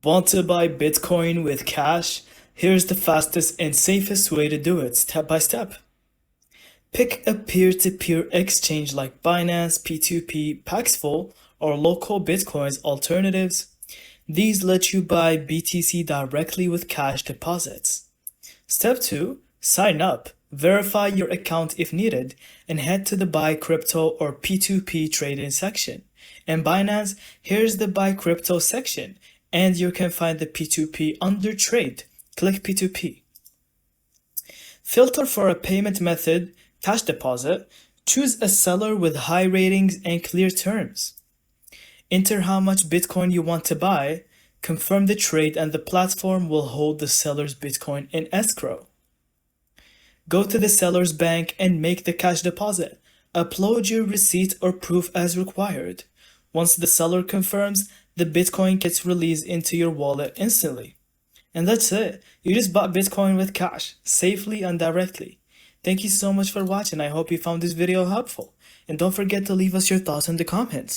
Want to buy Bitcoin with cash? Here's the fastest and safest way to do it step by step. Pick a peer-to-peer exchange like Binance, P2P, Paxful, or local Bitcoins alternatives. These let you buy BTC directly with cash deposits. Step 2. Sign up. Verify your account if needed, and head to the Buy Crypto or P2P trade-in section. In Binance, here's the Buy Crypto section, and you can find the P2P under Trade. Click P2P. Filter for a payment method, cash deposit. Choose a seller with high ratings and clear terms. Enter how much Bitcoin you want to buy. Confirm the trade, and the platform will hold the seller's Bitcoin in escrow. Go to the seller's bank and make the cash deposit. Upload your receipt or proof as required. Once the seller confirms, the Bitcoin gets released into your wallet instantly. And that's it. You just bought Bitcoin with cash, safely and directly. Thank you so much for watching. I hope you found this video helpful. And don't forget to leave us your thoughts in the comments.